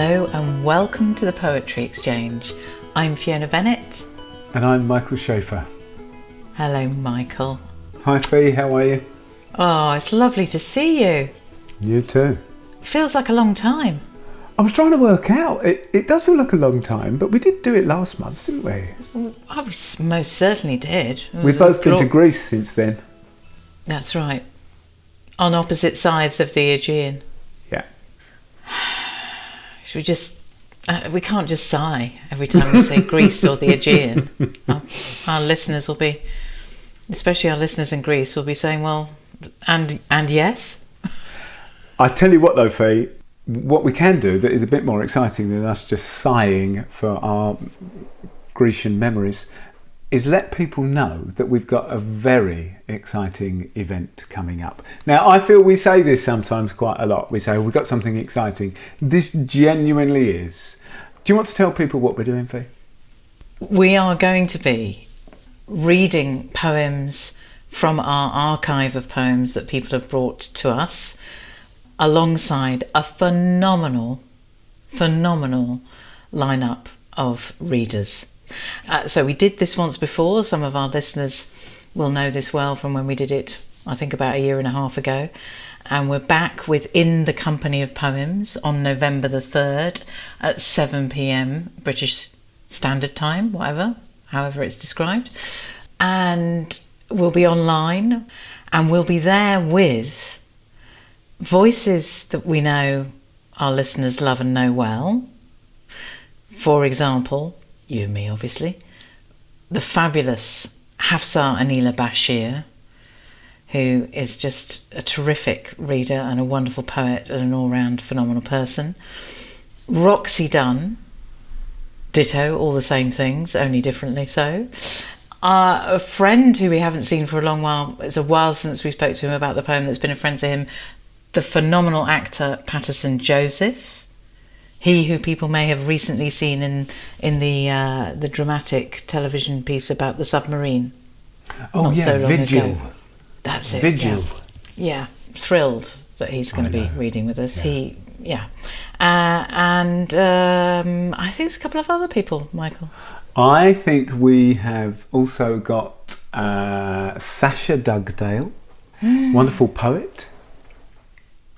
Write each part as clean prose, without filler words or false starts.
Hello and welcome to the Poetry Exchange. I'm Fiona Bennett. And I'm Michael Schaefer. Hello, Michael. Hi, Fee, how are you? Oh, it's lovely to see you. You too. Feels like a long time. I was trying to work out. It does feel like a long time, but we did do it last month, didn't we? I most certainly did. We've both been to Greece since then. That's right. On opposite sides of the Aegean. Yeah. Should we just... we can't just sigh every time we say Greece or the Aegean. Our listeners will be... Especially our listeners in Greece will be saying, well, and yes? I tell you what though, Fee, what we can do that is a bit more exciting than us just sighing for our Grecian memories is let people know that we've got a very exciting event coming up. Now, I feel we say this sometimes quite a lot. We say, oh, we've got something exciting. This genuinely is. Do you want to tell people what we're doing, Fee? We are going to be reading poems from our archive of poems that people have brought to us, alongside a phenomenal lineup of readers. So we did this once before. Some of our listeners will know this well from when we did it, I think about a year and a half ago. And we're back with In the Company of Poems on November the 3rd at 7 p.m. British Standard Time, however it's described. And we'll be online and we'll be there with voices that we know our listeners love and know well. For example, you and me obviously, the fabulous Hafsa Anila Bashir, who is just a terrific reader and a wonderful poet and an all-round phenomenal person. Roxy Dunn, ditto, all the same things, only differently so. A friend who we haven't seen for a long while, it's a while since we spoke to him about the poem that's been a friend to him, the phenomenal actor Patterson Joseph, he who people may have recently seen in the dramatic television piece about the submarine. Oh yeah, so Vigil. Ago. That's it. Vigil. Yeah, thrilled that he's going to be reading with us. Yeah. And I think there's a couple of other people, Michael. I think we have also got Sasha Dugdale, wonderful poet.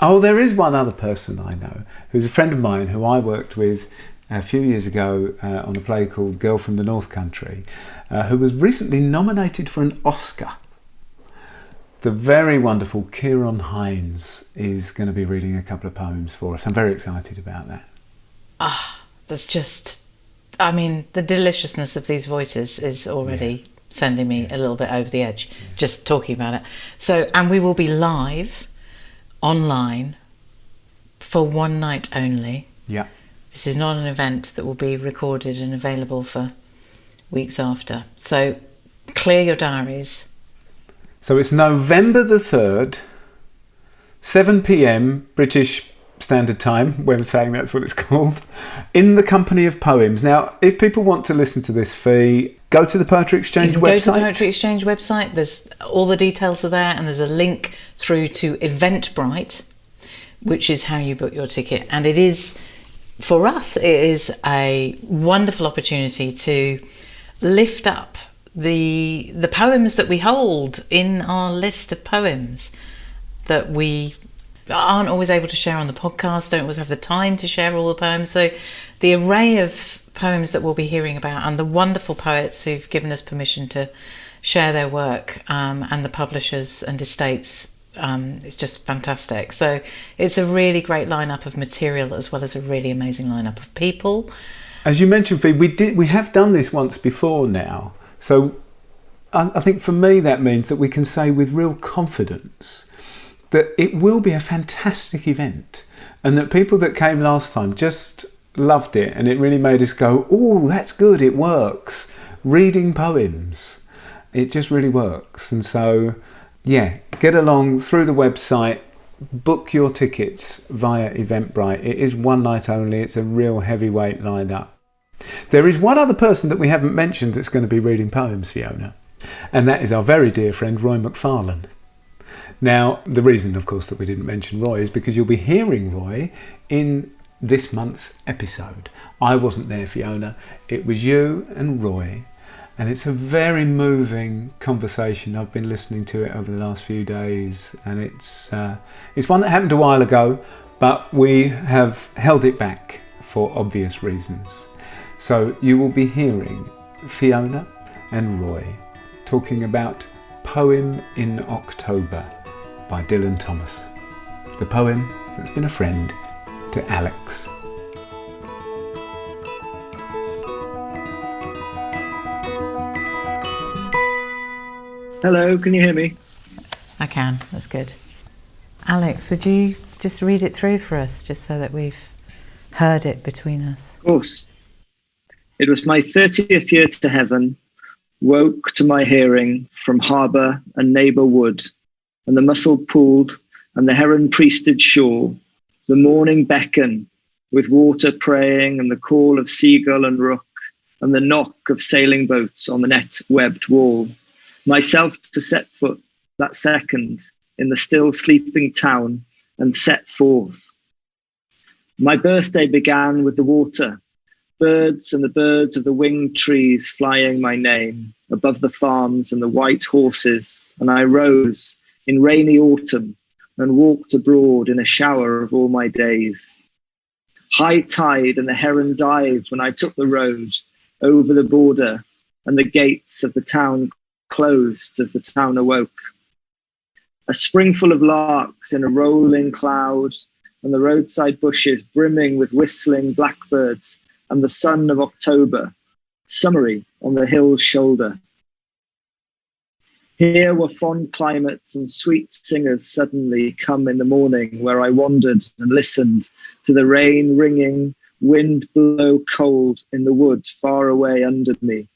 Oh, there is one other person I know who's a friend of mine who I worked with a few years ago on a play called Girl from the North Country, who was recently nominated for an Oscar. The very wonderful Kieran Hines is going to be reading a couple of poems for us. I'm very excited about that. That's just... I mean, the deliciousness of these voices is already sending me a little bit over the edge, just talking about it. So, and we will be live online for one night only. Yeah. This is not an event that will be recorded and available for weeks after. So clear your diaries. So it's November the 3rd, 7 p.m. British Standard Time, when saying that's what it's called, In the Company of Poems. Now, if people want to listen to this, Fee, go to the Poetry Exchange website. Go to the Poetry Exchange website. There's all the details are there, and there's a link through to Eventbrite, which is how you book your ticket. And it is, for us, it is a wonderful opportunity to lift up the poems that we hold in our list of poems that we aren't always able to share on the podcast, don't always have the time to share all the poems. So the array of poems that we'll be hearing about and the wonderful poets who've given us permission to share their work and the publishers and estates, it's just fantastic. So it's a really great lineup of material as well as a really amazing lineup of people. As you mentioned, Fee, we have done this once before now. So I think for me that means that we can say with real confidence that it will be a fantastic event and that people that came last time just loved it and it really made us go, oh, that's good, it works. Reading poems, it just really works. And so, yeah, get along through the website, book your tickets via Eventbrite. It is one night only, it's a real heavyweight lineup. There is one other person that we haven't mentioned that's going to be reading poems, Fiona, and that is our very dear friend Roy McFarlane. Now, the reason, of course, that we didn't mention Roy is because you'll be hearing Roy in this month's episode. I wasn't there, Fiona. It was you and Roy. And it's a very moving conversation. I've been listening to it over the last few days, and it's one that happened a while ago, but we have held it back for obvious reasons. So you will be hearing Fiona and Roy talking about Poem in October by Dylan Thomas, the poem that's been a friend to Alex. Hello, can you hear me? I can, that's good. Alex, would you just read it through for us, just so that we've heard it between us? Of course. It was my 30th year to heaven, woke to my hearing from harbour and neighbour wood, and the mussel pooled and the heron priested shore, the morning beckon with water praying and the call of seagull and rook and the knock of sailing boats on the net-webbed wall. Myself to set foot that second in the still sleeping town and set forth. My birthday began with the water, birds and the birds of the winged trees flying my name above the farms and the white horses, and I rose in rainy autumn and walked abroad in a shower of all my days. High tide and the heron dived when I took the road over the border, and the gates of the town closed as the town awoke. A springful of larks in a rolling cloud, and the roadside bushes brimming with whistling blackbirds, and the sun of October, summery on the hill's shoulder. Here were fond climates and sweet singers suddenly come in the morning, where I wandered and listened to the rain ringing, wind blow cold in the wood far away under me.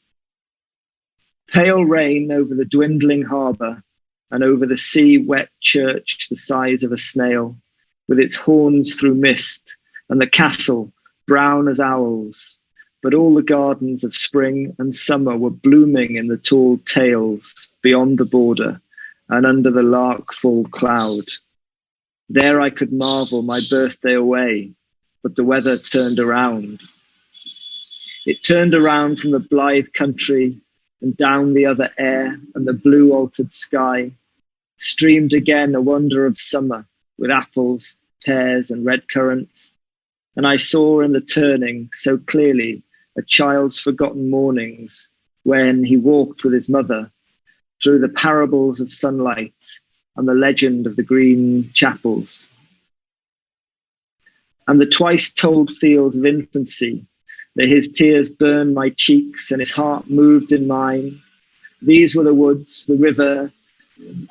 Pale rain over the dwindling harbour and over the sea-wet church the size of a snail, with its horns through mist, and the castle brown as owls. But all the gardens of spring and summer were blooming in the tall tails beyond the border and under the lark-full cloud. There I could marvel my birthday away, but the weather turned around. It turned around from the blithe country and down the other air, and the blue altered sky streamed again a wonder of summer with apples, pears and red currants. And I saw in the turning so clearly a child's forgotten mornings when he walked with his mother through the parables of sunlight and the legend of the green chapels. And the twice told fields of infancy, that his tears burned my cheeks and his heart moved in mine. These were the woods, the river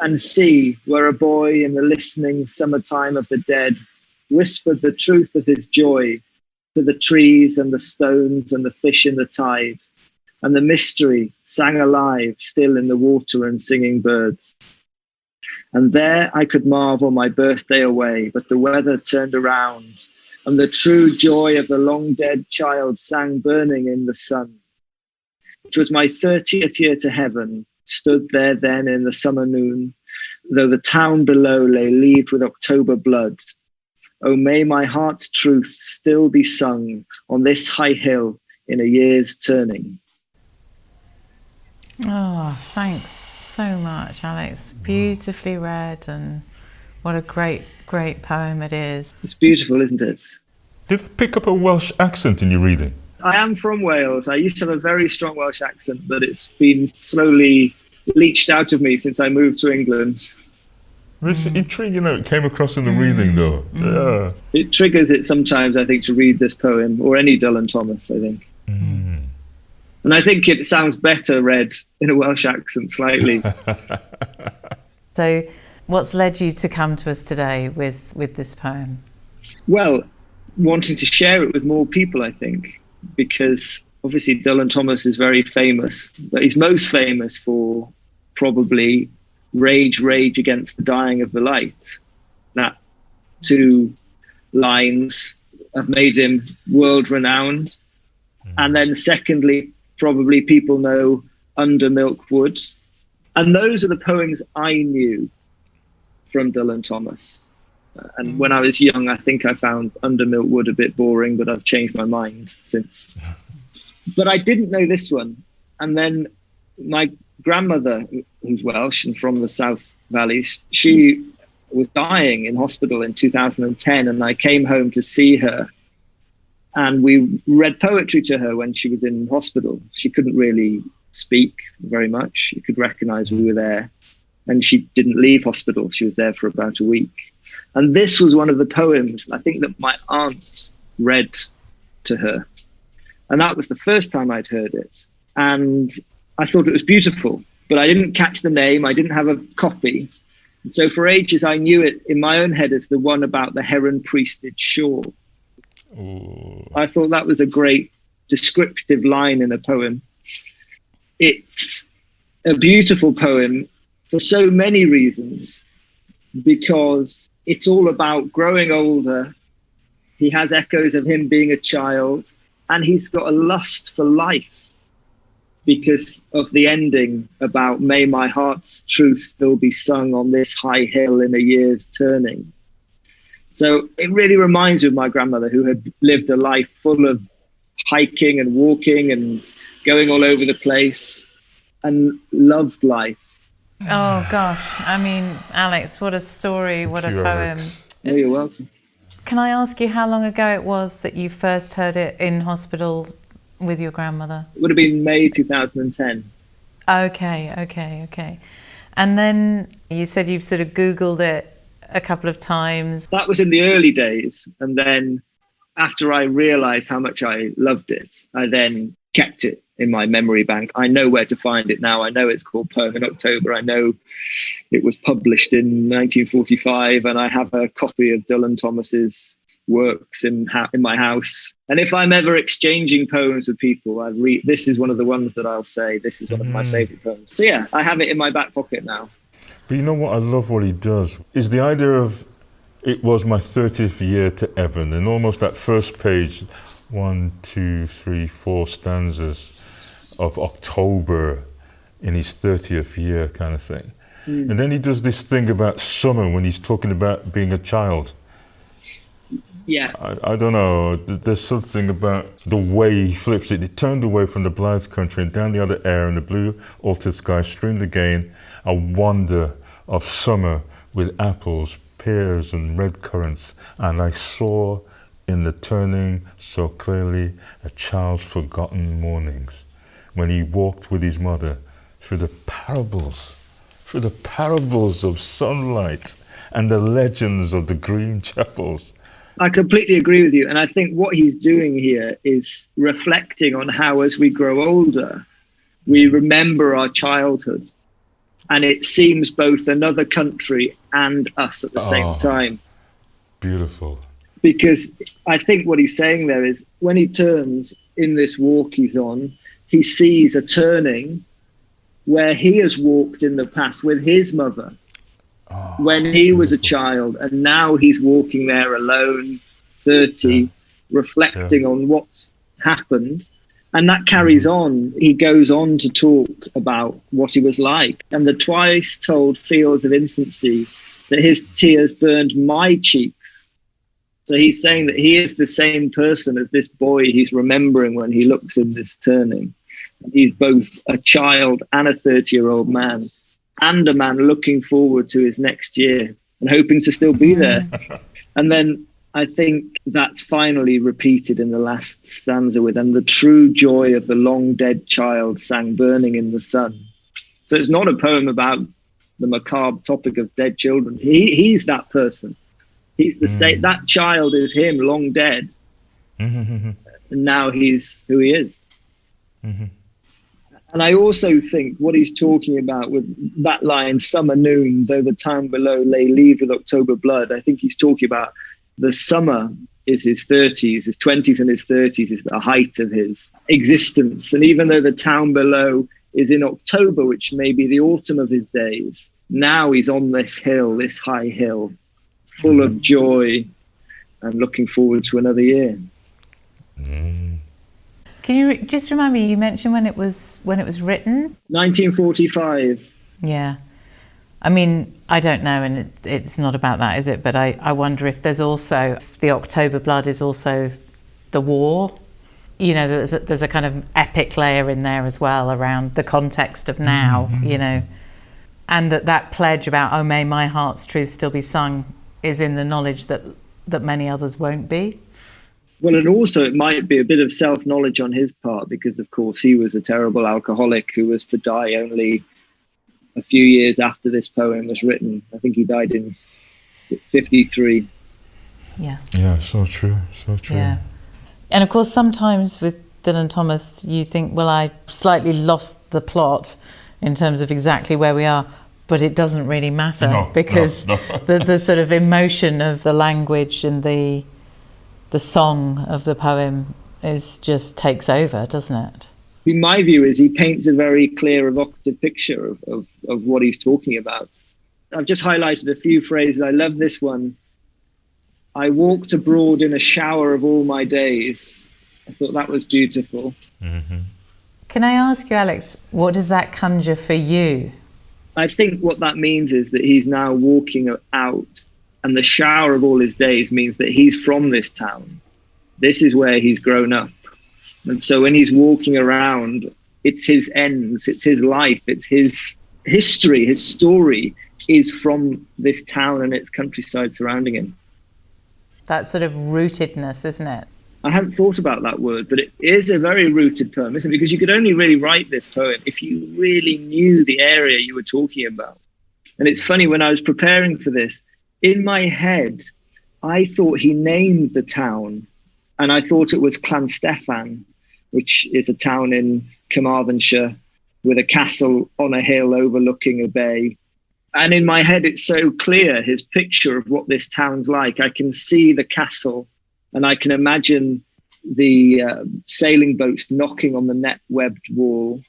and sea, where a boy in the listening summertime of the dead whispered the truth of his joy to the trees and the stones and the fish in the tide, and the mystery sang alive still in the water and singing birds. And there I could marvel my birthday away, but the weather turned around, and the true joy of the long-dead child sang burning in the sun. It was my 30th year to heaven, stood there then in the summer noon, though the town below lay leaved with October blood. Oh, may my heart's truth still be sung on this high hill in a year's turning. Oh, thanks so much, Alex. Beautifully read, and what a great, great poem it is. It's beautiful, isn't it? Did it pick up a Welsh accent in your reading? I am from Wales. I used to have a very strong Welsh accent, but it's been slowly leached out of me since I moved to England. It's intriguing how it came across in the reading, though. Yeah. It triggers it sometimes, I think, to read this poem, or any Dylan Thomas, I think. And I think it sounds better read in a Welsh accent slightly. So what's led you to come to us today with this poem? Well, wanting to share it with more people, I think, because obviously Dylan Thomas is very famous, but he's most famous for probably Rage Against the Dying of the Light. That two lines have made him world renowned. And then secondly, probably people know Under Milk Woods. And those are the poems I knew from Dylan Thomas. And when I was young, I think I found Undermilt Wood a bit boring, but I've changed my mind since. But I didn't know this one. And then my grandmother, who's Welsh and from the South Valleys, she was dying in hospital in 2010, and I came home to see her. And we read poetry to her when she was in hospital. She couldn't really speak very much. She could recognize we were there. And she didn't leave hospital. She was there for about a week. And this was one of the poems, I think, that my aunt read to her. And that was the first time I'd heard it. And I thought it was beautiful, but I didn't catch the name. I didn't have a copy. And so for ages, I knew it in my own head as the one about the heron priested shore. Ooh. I thought that was a great descriptive line in a poem. It's a beautiful poem for so many reasons, because it's all about growing older. He has echoes of him being a child, and he's got a lust for life because of the ending about may my heart's truth still be sung on this high hill in a year's turning. So it really reminds me of my grandmother, who had lived a life full of hiking and walking and going all over the place and loved life. Oh gosh, I mean, Alex, what a story, what a Thank you, poem. Alex. Oh, you're welcome. Can I ask you how long ago it was that you first heard it in hospital with your grandmother? It would have been May 2010. Okay. And then you said you've sort of Googled it a couple of times. That was in the early days. And then after I realized how much I loved it, I then kept it in my memory bank. I know where to find it now. I know it's called Poem in October. I know it was published in 1945, and I have a copy of Dylan Thomas's works in my house. And if I'm ever exchanging poems with people, this is one of the ones that I'll say, this is one of my favorite poems. So yeah, I have it in my back pocket now. But you know what I love what he does is the idea of it was my 30th year to Evan, and almost that first page, 1, 2, 3, 4 stanzas of October in his 30th year kind of thing. And then he does this thing about summer when he's talking about being a child. Yeah. I don't know, there's something about the way he flips it. He turned away from the blithe country and down the other air and the blue altered sky streamed again a wonder of summer with apples, pears and red currants, and I saw in the turning so clearly a child's forgotten mornings when he walked with his mother through the parables of sunlight and the legends of the green chapels. I completely agree with you. And I think what he's doing here is reflecting on how, as we grow older, we remember our childhood. And it seems both another country and us at the same time. Beautiful. Because I think what he's saying there is when he turns in this walk he's on, he sees a turning where he has walked in the past with his mother when he was a child, and now he's walking there alone, 30, reflecting on what's happened. And that carries on. He goes on to talk about what he was like and the twice told fields of infancy, that his tears burned my cheeks. So he's saying that he is the same person as this boy he's remembering when he looks in this turning. He's both a child and a 30-year-old man, and a man looking forward to his next year and hoping to still be there. And then I think that's finally repeated in the last stanza with, and the true joy of the long dead child sang burning in the sun. So it's not a poem about the macabre topic of dead children. He's that person. He's the same. That child is him, long dead. And now he's who he is. And I also think what he's talking about with that line, summer noon, though the town below lay leaved with October blood, I think he's talking about the summer is his 30s, his 20s and his 30s is the height of his existence. And even though the town below is in October, which may be the autumn of his days, now he's on this hill, this high hill, full of joy and looking forward to another year. Can you just remind me, you mentioned when it was written? 1945. Yeah. I mean, I don't know, and it's not about that, is it? But I wonder if there's also, if the October blood is also the war. You know, there's a kind of epic layer in there as well around the context of now, you know, and that pledge about, oh, may my heart's truth still be sung, is in the knowledge that many others won't be. Well, and also it might be a bit of self-knowledge on his part, because, of course, he was a terrible alcoholic who was to die only a few years after this poem was written. I think he died in 53. Yeah. Yeah, so true, so true. Yeah. And of course, sometimes with Dylan Thomas, you think, well, I slightly lost the plot in terms of exactly where we are, but it doesn't really matter because the sort of emotion of the language and the song of the poem is just takes over, doesn't it? My view is he paints a very clear, evocative picture of what he's talking about. I've just highlighted a few phrases. I love this one. I walked abroad in a shower of all my days. I thought that was beautiful. Mm-hmm. Can I ask you, Alex, what does that conjure for you? I think what that means is that he's now walking out, and the shower of all his days means that he's from this town. This is where he's grown up. And so when he's walking around, it's his ends, it's his life, it's his history, his story is from this town and its countryside surrounding him. That sort of rootedness, isn't it? I hadn't thought about that word, but it is a very rooted poem, isn't it? Because you could only really write this poem if you really knew the area you were talking about. And it's funny, when I was preparing for this, in my head, I thought he named the town, and I thought it was Llansteffan, which is a town in Carmarthenshire with a castle on a hill overlooking a bay. And in my head, it's so clear, his picture of what this town's like. I can see the castle, and I can imagine the sailing boats knocking on the net-webbed wall.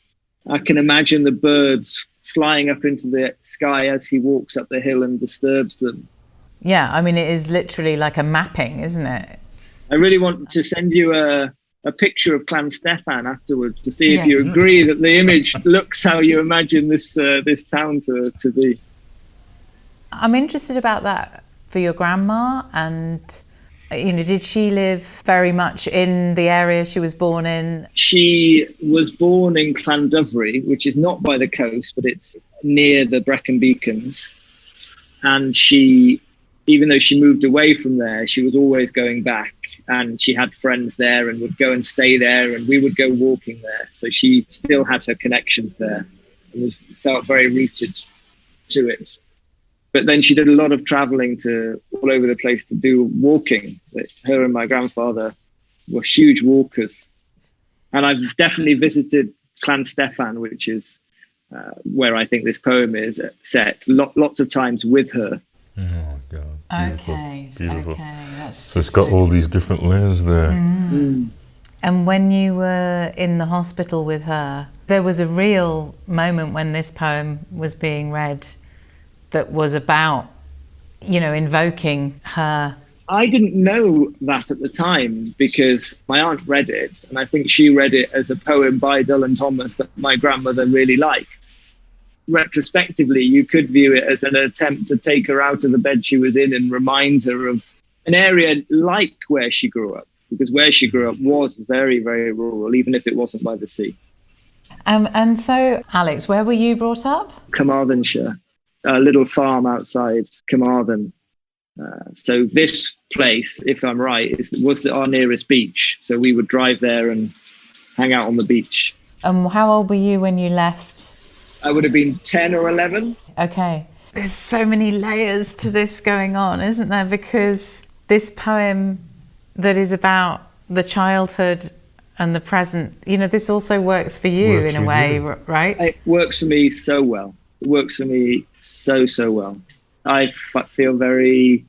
I can imagine the birds flying up into the sky as he walks up the hill and disturbs them. Yeah, I mean, it is literally like a mapping, isn't it? I really want to send you a picture of Llansteffan afterwards to see if you agree that the image looks how you imagine this town to be. I'm interested about that for your grandma, and you know, did she live very much in the area she was born in? She was born in Llandovery, which is not by the coast, but it's near the Brecon Beacons. And she, even though she moved away from there, she was always going back, and she had friends there and would go and stay there, and we would go walking there. So she still had her connections there and felt very rooted to it. But then she did a lot of traveling to all over the place to do walking. Her and my grandfather were huge walkers. And I've definitely visited Llansteffan, which is where I think this poem is set, lots of times with her. Oh, God. Beautiful. Okay, beautiful. Okay. That's so it's got all these different layers there. Mm. And when you were in the hospital with her, there was a real moment when this poem was being read that was about, you know, invoking her. I didn't know that at the time because my aunt read it, and I think she read it as a poem by Dylan Thomas that my grandmother really liked. Retrospectively, you could view it as an attempt to take her out of the bed she was in and remind her of an area like where she grew up, because where she grew up was very, very rural, even if it wasn't by the sea. And so, Alex, where were you brought up? Carmarthenshire, a little farm outside Carmarthen. So this place, if I'm right, was our nearest beach. So we would drive there and hang out on the beach. How old were you when you left? I would have been 10 or 11. Okay. There's so many layers to this going on, isn't there? Because this poem that is about the childhood and the present, you know, this also works for you in a way, right? It works for me so well. It works for me so well. I feel very,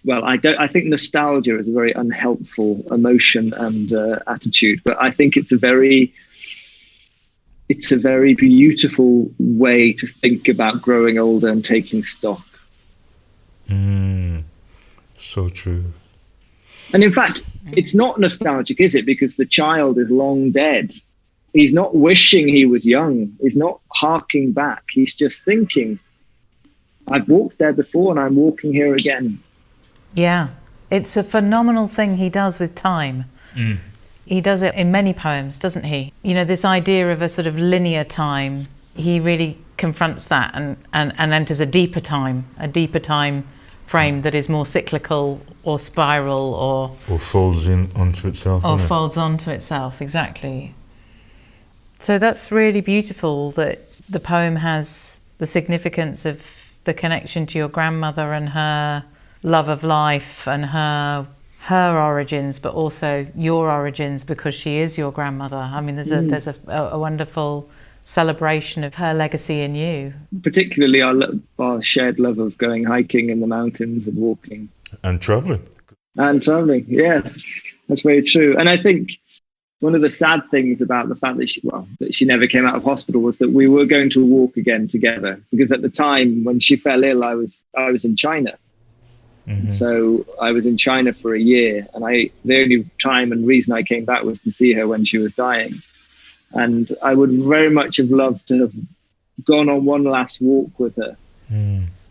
well, I think nostalgia is a very unhelpful emotion and attitude, but I think it's a very beautiful way to think about growing older and taking stock. So true. And in fact, it's not nostalgic, is it? Because the child is long dead. He's not wishing he was young. He's not harking back. He's just thinking, I've walked there before and I'm walking here again. Yeah, it's a phenomenal thing he does with time. He does it in many poems, doesn't he? You know, this idea of a sort of linear time, he really confronts that and enters a deeper time frame that is more cyclical or spiral or folds in onto itself. Or folds onto itself, exactly. So that's really beautiful that the poem has the significance of the connection to your grandmother and her love of life and her origins, but also your origins because she is your grandmother. I mean, there's a wonderful celebration of her legacy in you. Particularly our shared love of going hiking in the mountains and walking. And travelling. Yeah, that's very true. And I think one of the sad things about the fact that she never came out of hospital was that we were going to walk again together, because at the time when she fell ill, I was in China. Mm-hmm. So I was in China for a year, and the only time and reason I came back was to see her when she was dying. And I would very much have loved to have gone on one last walk with her.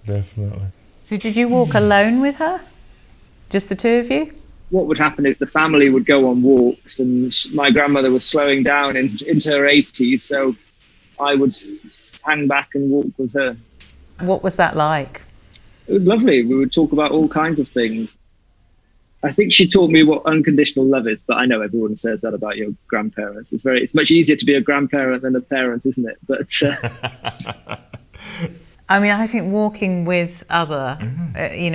Definitely. So did you walk alone with her? Just the two of you? What would happen is the family would go on walks, and my grandmother was slowing down into her 80s, so I would hang back and walk with her. What was that like? It was lovely. We would talk about all kinds of things. I think she taught me what unconditional love is, but I know everyone says that about your grandparents. It's much easier to be a grandparent than a parent, isn't it? But I mean, I think walking with other,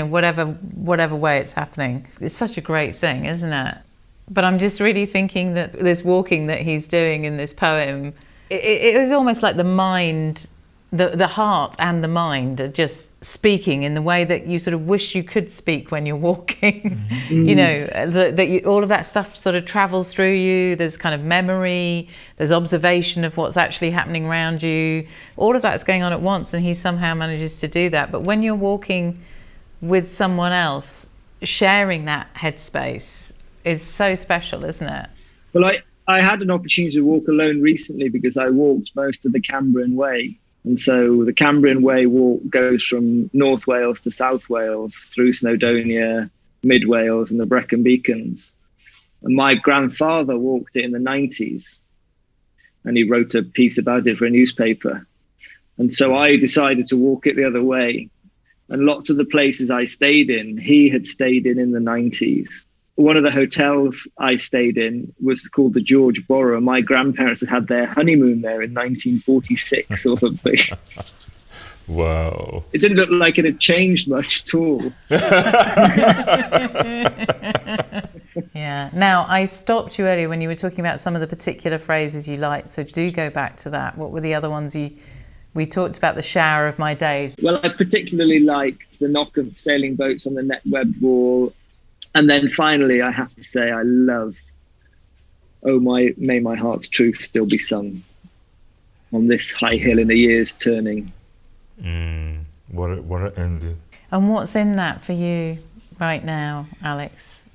whatever way it's happening, it's such a great thing, isn't it? But I'm just really thinking that this walking that he's doing in this poem, it was almost like the mind, the heart and the mind are just speaking in the way that you sort of wish you could speak when you're walking. You know, all of that stuff sort of travels through you. There's kind of memory, there's observation of what's actually happening around you. All of that's going on at once, and he somehow manages to do that. But when you're walking with someone else, sharing that headspace is so special, isn't it? Well, I had an opportunity to walk alone recently because I walked most of the Cambrian Way. And so the Cambrian Way walk goes from North Wales to South Wales through Snowdonia, Mid Wales and the Brecon Beacons. And my grandfather walked it in the 90s, and he wrote a piece about it for a newspaper. And so I decided to walk it the other way. And lots of the places I stayed in, he had stayed in the 90s. One of the hotels I stayed in was called the George Borrow. My grandparents had had their honeymoon there in 1946 or something. Wow. It didn't look like it had changed much at all. Yeah. Now, I stopped you earlier when you were talking about some of the particular phrases you liked, so do go back to that. What were the other ones we talked about? The shower of my days. Well, I particularly liked the knock of sailing boats on the net webbed wall. And then finally, I have to say, I love, may my heart's truth still be sung on this high hill in a year's turning. What an ending. And what's in that for you right now, Alex?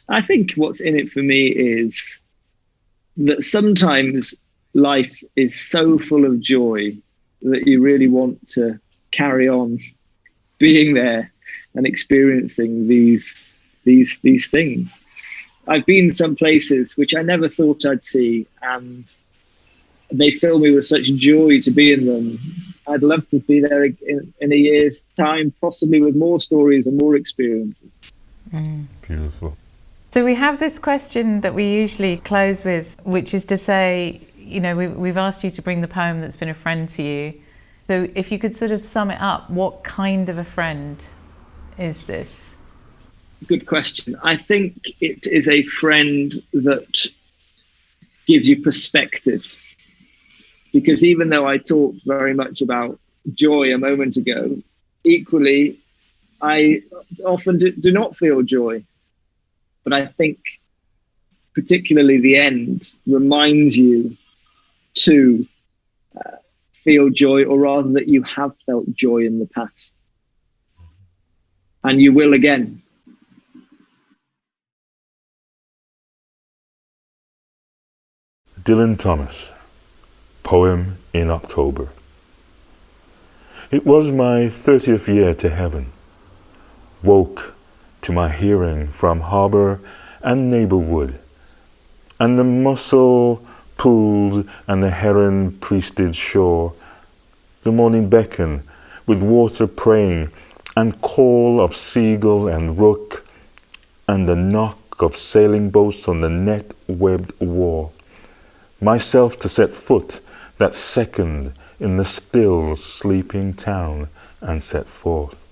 I think what's in it for me is that sometimes life is so full of joy that you really want to carry on being there and experiencing these things. I've been some places which I never thought I'd see, and they fill me with such joy to be in them. I'd love to be there in a year's time, possibly with more stories and more experiences. Beautiful. So we have this question that we usually close with, which is to say, you know, we've asked you to bring the poem that's been a friend to you. So if you could sort of sum it up, what kind of a friend is this? Good question. I think it is a friend that gives you perspective. Because even though I talked very much about joy a moment ago, equally, I often do not feel joy. But I think particularly the end reminds you to feel joy, or rather that you have felt joy in the past. And you will again. Dylan Thomas, poem in October. It was my 30th year to heaven. Woke to my hearing from harbour and neighbour wood, and the mussel pooled and the heron priested shore, the morning beckon with water praying, and call of seagull and rook, and the knock of sailing boats on the net-webbed wharf. Myself to set foot that second in the still sleeping town and set forth.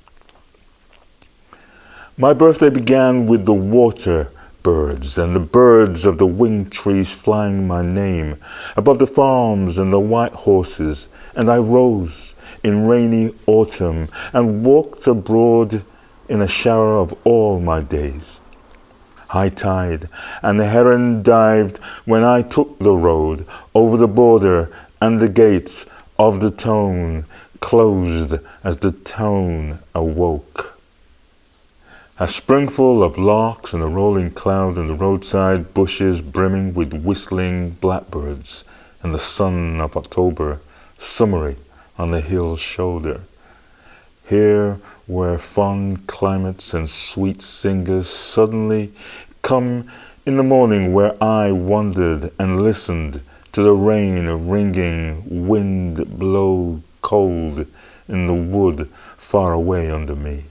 My birthday began with the water birds and the birds of the winged trees flying my name above the farms and the white horses, and I rose in rainy autumn and walked abroad in a shower of all my days. High tide, and the heron dived when I took the road over the border, and the gates of the tone closed as the tone awoke. A springful of larks and a rolling cloud and the roadside bushes brimming with whistling blackbirds, and the sun of October summery on the hill's shoulder. Here where fond climates and sweet singers suddenly come in the morning, where I wandered and listened to the rain ringing, wind blow cold in the wood far away under me.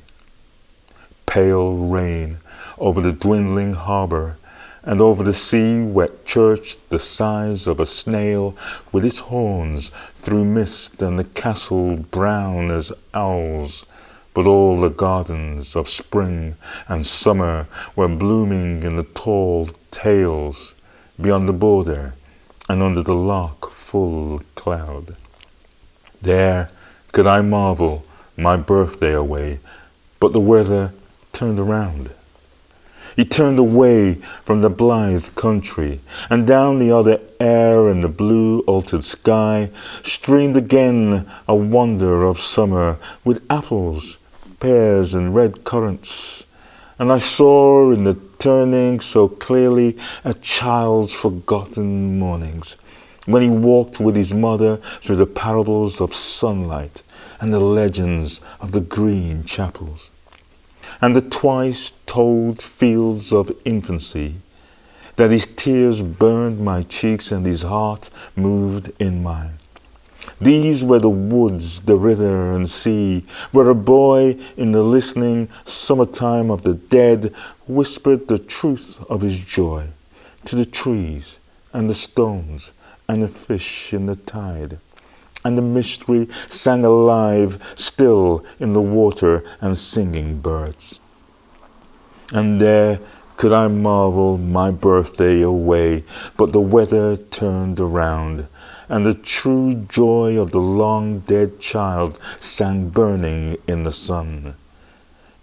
Pale rain over the dwindling harbour, and over the sea-wet church the size of a snail with its horns through mist, and the castle brown as owls, but all the gardens of spring and summer were blooming in the tall tales beyond the border and under the lark full cloud. There could I marvel my birthday away, but the weather turned around. He turned away from the blithe country, and down the other air and the blue altered sky streamed again a wonder of summer, with apples, pears and red currants, and I saw in the turning so clearly a child's forgotten mornings, when he walked with his mother through the parables of sunlight and the legends of the green chapels, and the twice-told fields of infancy, that his tears burned my cheeks and his heart moved in mine. These were the woods, the river and sea, where a boy in the listening summertime of the dead whispered the truth of his joy to the trees and the stones and the fish in the tide. And the mystery sang alive still in the water and singing birds. And there could I marvel my birthday away, but the weather turned around, and the true joy of the long dead child sang burning in the sun.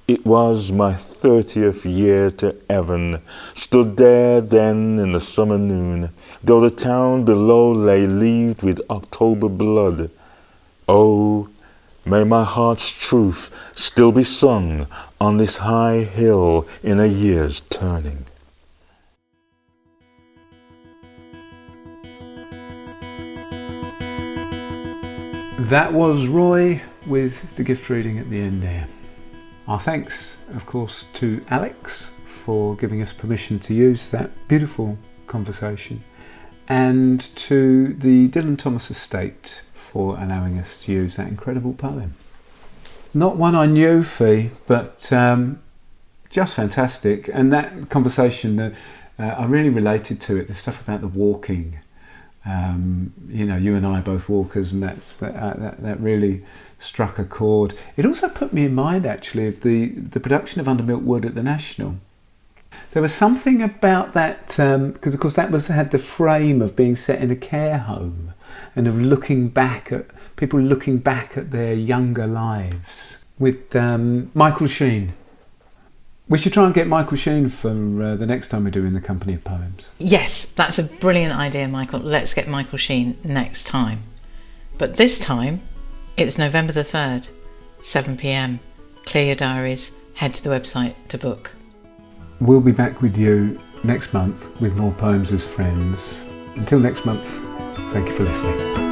It was my 30th year to heaven, stood there then in the summer noon, though the town below lay leaved with October blood. Oh, may my heart's truth still be sung on this high hill in a year's turning. That was Roy with the gift reading at the end there. Our thanks, of course, to Alex for giving us permission to use that beautiful conversation, and to the Dylan Thomas Estate for allowing us to use that incredible poem. Not one I knew, Fee, but just fantastic. And that conversation, I really related to it, the stuff about the walking. You know, you and I are both walkers, and that really struck a chord. It also put me in mind, actually, of the production of Under Milk Wood at the National. There was something about that, because of course that had the frame of being set in a care home, and of looking back at people looking back at their younger lives, with Michael Sheen. We should try and get Michael Sheen for the next time we're doing the Company of Poems. Yes, that's a brilliant idea, Michael. Let's get Michael Sheen next time. But this time, it's November the 3rd, 7 p.m. Clear your diaries, head to the website to book. We'll be back with you next month with more Poems as Friends. Until next month, thank you for listening.